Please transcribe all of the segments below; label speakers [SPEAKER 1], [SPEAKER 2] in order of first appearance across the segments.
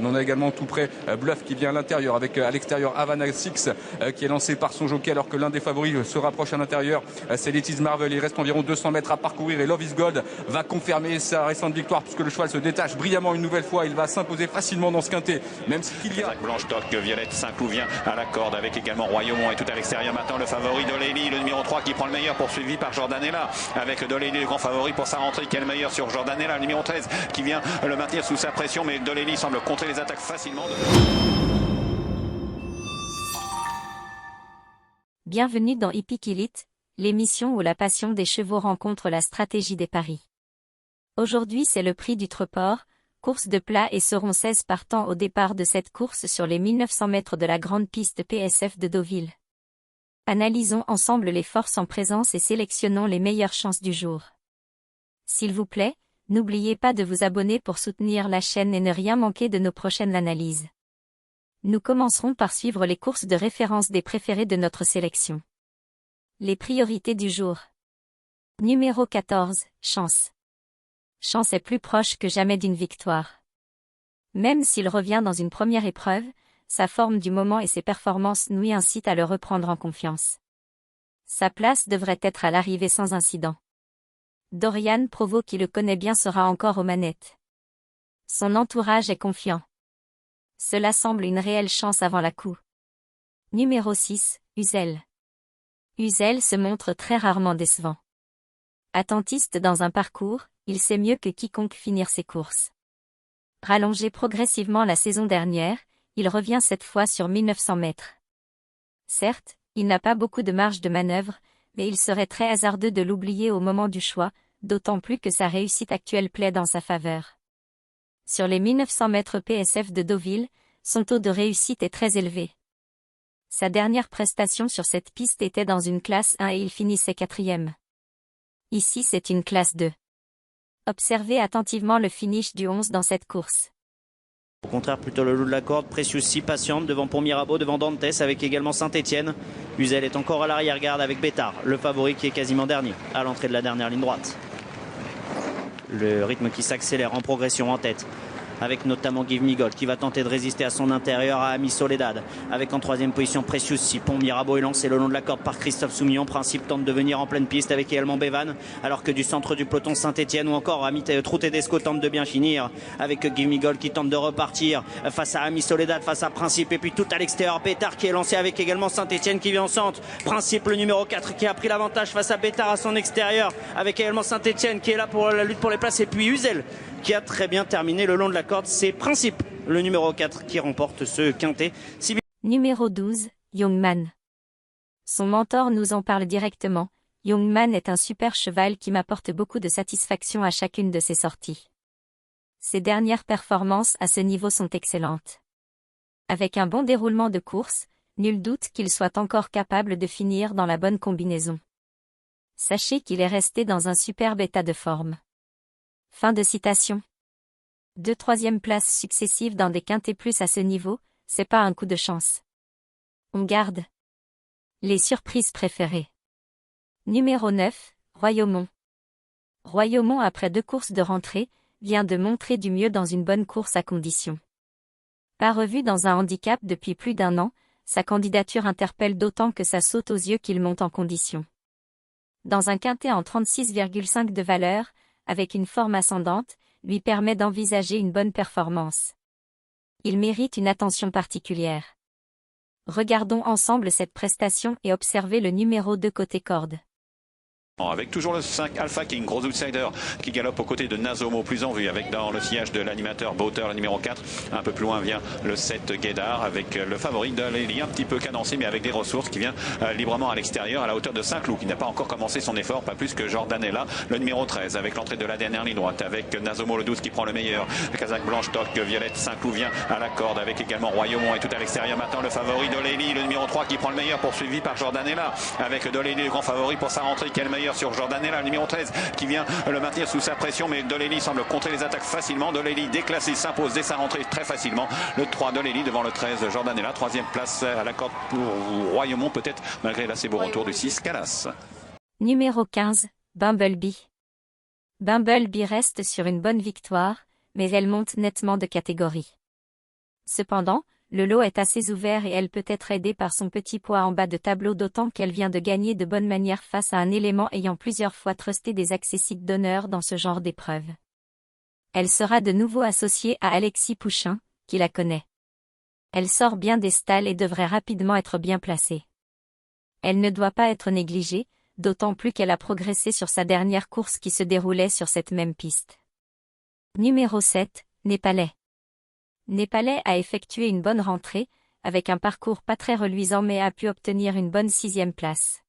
[SPEAKER 1] On a également tout près Bluff qui vient à l'intérieur avec à l'extérieur Havana 6 qui est lancé par son jockey alors que l'un des favoris se rapproche à l'intérieur. C'est Letty's Marvel. Il reste environ 200 mètres à parcourir et Love is Gold va confirmer sa récente victoire puisque le cheval se détache brillamment une nouvelle fois. Il va s'imposer facilement dans ce quintet. Même s'il y a
[SPEAKER 2] Blanche Toc, Violette Saint-Cloud vient à la corde avec également Royaumont et tout à l'extérieur. Maintenant le favori Dolélie, le numéro 3 qui prend le meilleur poursuivi par Jordanella avec Dolélie le grand favori pour sa rentrée qui est le meilleur sur Jordanella. Le numéro 13 qui vient le maintenir sous sa pression mais Dolélie semble contrer les attaques facilement.
[SPEAKER 3] Bienvenue dans Hippique Elite, l'émission où la passion des chevaux rencontre la stratégie des paris. Aujourd'hui c'est le prix du Treport, course de plat et seront 16 partants au départ de cette course sur les 1900 mètres de la grande piste PSF de Deauville. Analysons ensemble les forces en présence et sélectionnons les meilleures chances du jour. S'il vous plaît, n'oubliez pas de vous abonner pour soutenir la chaîne et ne rien manquer de nos prochaines analyses. Nous commencerons par suivre les courses de référence des préférés de notre sélection. Les priorités du jour. Numéro 14, Chance. Chance est plus proche que jamais d'une victoire. Même s'il revient dans une première épreuve, sa forme du moment et ses performances nous incitent à le reprendre en confiance. Sa place devrait être à l'arrivée sans incident. Dorian Provo qui le connaît bien sera encore aux manettes. Son entourage est confiant. Cela semble une réelle chance avant la cour. Numéro 6, Uzel. Uzel se montre très rarement décevant. Attentiste dans un parcours, il sait mieux que quiconque finir ses courses. Rallongé progressivement la saison dernière, il revient cette fois sur 1900 mètres. Certes, il n'a pas beaucoup de marge de manœuvre, mais il serait très hasardeux de l'oublier au moment du choix, d'autant plus que sa réussite actuelle plaide en sa faveur. Sur les 1900 mètres PSF de Deauville, son taux de réussite est très élevé. Sa dernière prestation sur cette piste était dans une classe 1 et il finissait 4e. Ici c'est une classe 2. Observez attentivement le finish du 11 dans cette course.
[SPEAKER 4] Au contraire, plutôt le loup de la corde, Precious 6 patiente devant Pont Mirabeau, devant Dantes avec également Saint-Etienne. Uzel est encore à l'arrière-garde avec Bétard, le favori qui est quasiment dernier, à l'entrée de la dernière ligne droite. Le rythme qui s'accélère en progression en tête, avec notamment Give Me Gold qui va tenter de résister à son intérieur à Ami Soledad, avec en troisième position Precious 6. Pont Mirabeau est lancé le long de la corde par Christophe Soumillon. Principe tente de venir en pleine piste avec également Bévan, alors que du centre du peloton Saint-Etienne ou encore Ami Troutedesco tente de bien finir, avec Give Me Gold qui tente de repartir face à Ami Soledad, face à Principe, et puis tout à l'extérieur Bétard qui est lancé avec également Saint-Etienne qui vient en centre. Principe le numéro 4 qui a pris l'avantage face à Bétard à son extérieur, avec également Saint-Etienne qui est là pour la lutte pour les places, et puis Uzel qui a très bien terminé le long de la corde. C'est Principe, le numéro 4, qui remporte ce quintet.
[SPEAKER 3] Numéro 12, Youngman. Son mentor nous en parle directement. Youngman est un super cheval qui m'apporte beaucoup de satisfaction à chacune de ses sorties. Ses dernières performances à ce niveau sont excellentes. Avec un bon déroulement de course, nul doute qu'il soit encore capable de finir dans la bonne combinaison. Sachez qu'il est resté dans un superbe état de forme. Fin de citation. 2 troisièmes places successives dans des quintets plus à ce niveau, c'est pas un coup de chance. On garde les surprises préférées. Numéro 9, Royaumont. Royaumont, après 2 courses de rentrée, vient de montrer du mieux dans une bonne course à condition. Pas revu dans un handicap depuis plus d'1 an, sa candidature interpelle d'autant que ça saute aux yeux qu'il monte en condition. Dans un quintet en 36,5 de valeur, avec une forme ascendante, lui permet d'envisager une bonne performance. Il mérite une attention particulière. Regardons ensemble cette prestation et observez le numéro 2 côté corde.
[SPEAKER 2] Avec toujours le 5 Alpha King, gros outsider, qui galope aux côtés de Nazomo, plus en vue, avec dans le sillage de l'animateur Bauter, le numéro 4. Un peu plus loin vient le 7 Guédard, avec le favori de Lely, un petit peu cadencé, mais avec des ressources, qui vient librement à l'extérieur, à la hauteur de Saint-Cloud, qui n'a pas encore commencé son effort, pas plus que Jordanella, le numéro 13, avec l'entrée de la dernière ligne droite, avec Nazomo le 12 qui prend le meilleur. Kazakh Blanche Toc, Violette Saint-Cloud vient à la corde, avec également Royaumont et tout à l'extérieur. Maintenant le favori de Lely, le numéro 3 qui prend le meilleur, poursuivi par Jordanella, avec Dolélie le grand favori pour sa rentrée, qui est le meilleur sur Jordanella, le numéro 13 qui vient le maintenir sous sa pression, mais Dolélie semble contrer les attaques facilement. Dolélie déclassé s'impose dès sa rentrée très facilement. Le 3 Dolélie devant le 13 Jordanella, 3e place à la corde pour Royaumont, peut-être malgré l'assez beau retour du 6 Calas.
[SPEAKER 3] Numéro 15, Bumblebee. Bumblebee reste sur une bonne victoire, mais elle monte nettement de catégorie. Cependant, le lot est assez ouvert et elle peut être aidée par son petit poids en bas de tableau, d'autant qu'elle vient de gagner de bonne manière face à un élément ayant plusieurs fois trusté des accessites d'honneur dans ce genre d'épreuve. Elle sera de nouveau associée à Alexis Pouchin, qui la connaît. Elle sort bien des stalles et devrait rapidement être bien placée. Elle ne doit pas être négligée, d'autant plus qu'elle a progressé sur sa dernière course qui se déroulait sur cette même piste. Numéro 7, Népalais. Népalais a effectué une bonne rentrée, avec un parcours pas très reluisant mais a pu obtenir une bonne 6e place.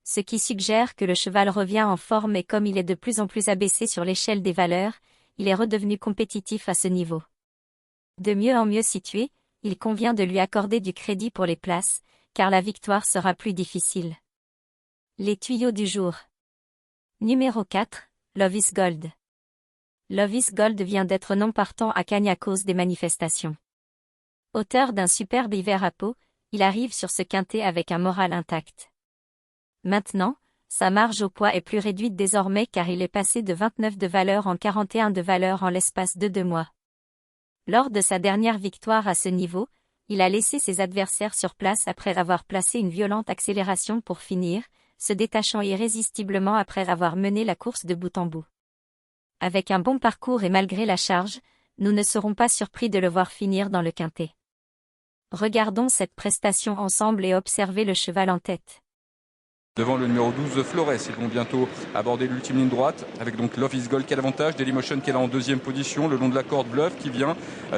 [SPEAKER 3] Ce qui suggère que le cheval revient en forme et comme il est de plus en plus abaissé sur l'échelle des valeurs, il est redevenu compétitif à ce niveau. De mieux en mieux situé, il convient de lui accorder du crédit pour les places, car la victoire sera plus difficile. Les tuyaux du jour. Numéro 4, Love is Gold. Love is Gold vient d'être non partant à Cagnes à cause des manifestations. Auteur d'un superbe hiver à Pau, il arrive sur ce quintet avec un moral intact. Maintenant, sa marge au poids est plus réduite désormais car il est passé de 29 de valeur en 41 de valeur en l'espace de 2 mois. Lors de sa dernière victoire à ce niveau, il a laissé ses adversaires sur place après avoir placé une violente accélération pour finir, se détachant irrésistiblement après avoir mené la course de bout en bout. Avec un bon parcours et malgré la charge, nous ne serons pas surpris de le voir finir dans le quintet. Regardons cette prestation ensemble et observez le cheval en tête.
[SPEAKER 1] Devant le numéro 12, Flores, ils vont bientôt aborder l'ultime ligne droite, avec donc Love is Gold qui a l'avantage, Dailymotion qui est là en 2e position, le long de la corde Bluff qui vient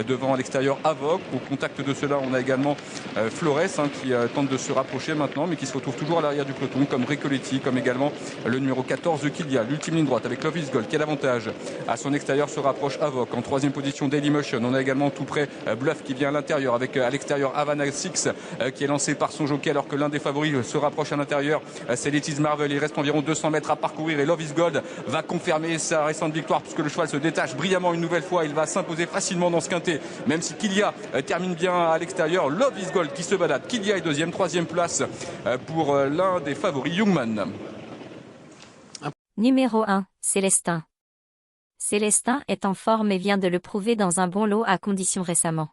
[SPEAKER 1] devant à l'extérieur Avoc. Au contact de cela, on a également Flores qui tente de se rapprocher maintenant, mais qui se retrouve toujours à l'arrière du peloton, comme Recoletti, comme également le numéro 14, Kilia. L'ultime ligne droite avec Love is Gold qui a l'avantage. À son extérieur se rapproche Avoc. En 3e position, Dailymotion. On a également tout près Bluff qui vient à l'intérieur, avec à l'extérieur Havana 6 qui est lancé par son jockey, alors que l'un des favoris se rapproche à l'intérieur. C'est Letty's Marvel, il reste environ 200 mètres à parcourir et Love is Gold va confirmer sa récente victoire puisque le cheval se détache brillamment une nouvelle fois. Il va s'imposer facilement dans ce quintet, même si Kilia termine bien à l'extérieur. Love is Gold qui se balade. Kilia est 2e, 3e place pour l'un des favoris, Youngman.
[SPEAKER 3] Numéro 1, Célestin. Célestin est en forme et vient de le prouver dans un bon lot à condition récemment.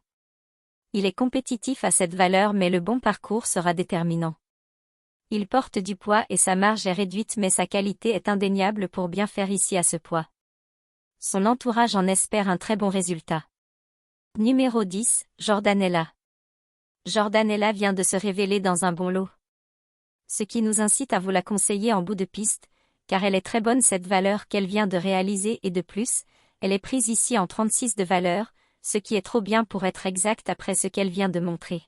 [SPEAKER 3] Il est compétitif à cette valeur mais le bon parcours sera déterminant. Il porte du poids et sa marge est réduite mais sa qualité est indéniable pour bien faire ici à ce poids. Son entourage en espère un très bon résultat. Numéro 10, Jordanella. Jordanella vient de se révéler dans un bon lot. Ce qui nous incite à vous la conseiller en bout de piste, car elle est très bonne cette valeur qu'elle vient de réaliser et de plus, elle est prise ici en 36 de valeur, ce qui est trop bien pour être exact après ce qu'elle vient de montrer.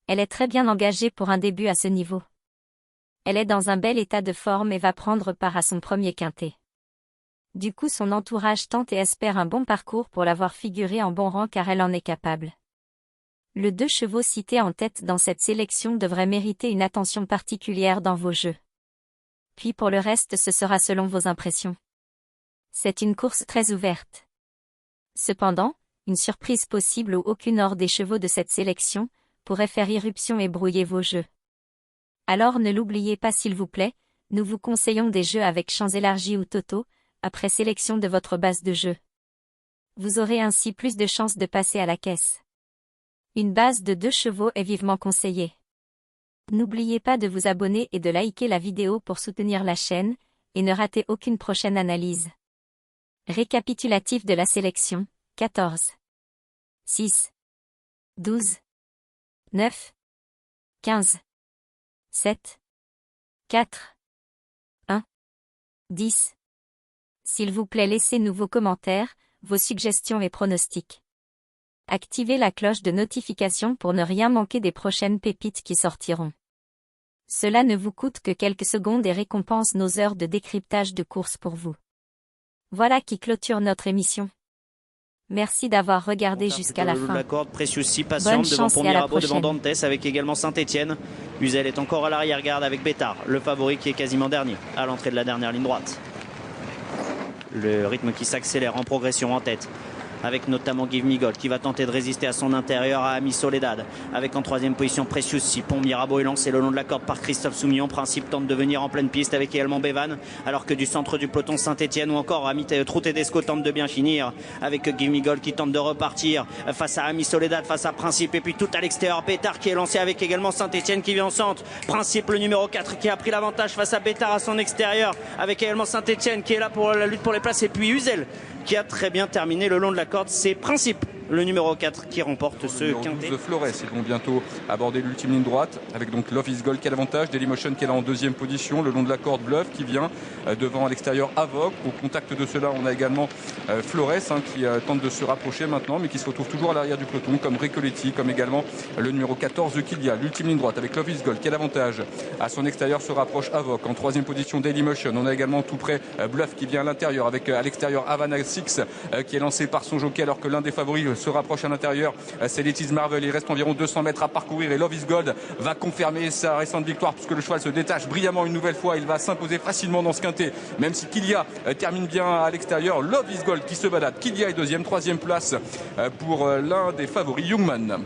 [SPEAKER 3] Elle est très bien engagée pour un début à ce niveau. Elle est dans un bel état de forme et va prendre part à son premier quintet. Du coup son entourage tente et espère un bon parcours pour l'avoir figuré en bon rang car elle en est capable. Le 2 chevaux cités en tête dans cette sélection devrait mériter une attention particulière dans vos jeux. Puis pour le reste ce sera selon vos impressions. C'est une course très ouverte. Cependant, une surprise possible ou aucune hors des chevaux de cette sélection pourrait faire irruption et brouiller vos jeux. Alors ne l'oubliez pas s'il vous plaît, nous vous conseillons des jeux avec champs élargis ou totaux, après sélection de votre base de jeu. Vous aurez ainsi plus de chances de passer à la caisse. Une base de 2 chevaux est vivement conseillée. N'oubliez pas de vous abonner et de liker la vidéo pour soutenir la chaîne, et ne ratez aucune prochaine analyse. Récapitulatif de la sélection, 14, 6, 12, 9, 15, 7, 4, 1, 10. S'il vous plaît laissez-nous vos commentaires, vos suggestions et pronostics. Activez la cloche de notification pour ne rien manquer des prochaines pépites qui sortiront. Cela ne vous coûte que quelques secondes et récompense nos heures de décryptage de course pour vous. Voilà qui clôture notre émission. Merci d'avoir regardé jusqu'à la fin.
[SPEAKER 4] La corde, Precious si patiente devant pour Mirabeau, devant Dantes avec également Saint-Etienne. Uzel est encore à l'arrière-garde avec Bétard, le favori qui est quasiment dernier, à l'entrée de la dernière ligne droite. Le rythme qui s'accélère en progression en tête. avec notamment Give Me Gold qui va tenter de résister à son intérieur à Ami Soledad, avec en troisième position Precious Si. Pont Mirabeau est lancé le long de la corde par Christophe Soumillon. Principe tente de venir en pleine piste avec également Bevan, alors que du centre du peloton Saint-Etienne ou encore Ami Troutedesco tente de bien finir avec Give Me Gold qui tente de repartir face à Ami Soledad, face à Principe, et puis tout à l'extérieur Bétard qui est lancé avec également Saint-Etienne qui vient en centre. Principe le numéro 4 qui a pris l'avantage face à Bétard à son extérieur, avec également Saint-Etienne qui est là pour la lutte pour les places, et puis Uzel qui a très bien terminé le long de la corde. C'est Principe, le numéro 4, qui remporte ce quintet.
[SPEAKER 1] Flores, ils vont bientôt aborder l'ultime ligne droite avec donc Love is Gold qui a l'avantage, Dailymotion qui est là en deuxième position, le long de la corde Bluff qui vient devant à l'extérieur Avoc. Au contact de cela, on a également Flores qui tente de se rapprocher maintenant, mais qui se retrouve toujours à l'arrière du peloton, comme Recoletti, comme également le numéro 14 Kilia. L'ultime ligne droite avec Love is Gold qui a l'avantage. À son extérieur se rapproche Avoc. En troisième position Dailymotion. On a également tout près Bluff qui vient à l'intérieur, avec à l'extérieur Havana Six qui est lancé par son jockey, alors que l'un des favoris se rapproche à l'intérieur. C'est Letty's Marvel. Il reste environ 200 mètres à parcourir et Love is Gold va confirmer sa récente victoire puisque le cheval se détache brillamment une nouvelle fois. Il va s'imposer facilement dans ce quintet, même si Kilia termine bien à l'extérieur. Love is Gold qui se balade. Kilia est deuxième, troisième place pour l'un des favoris, Youngman.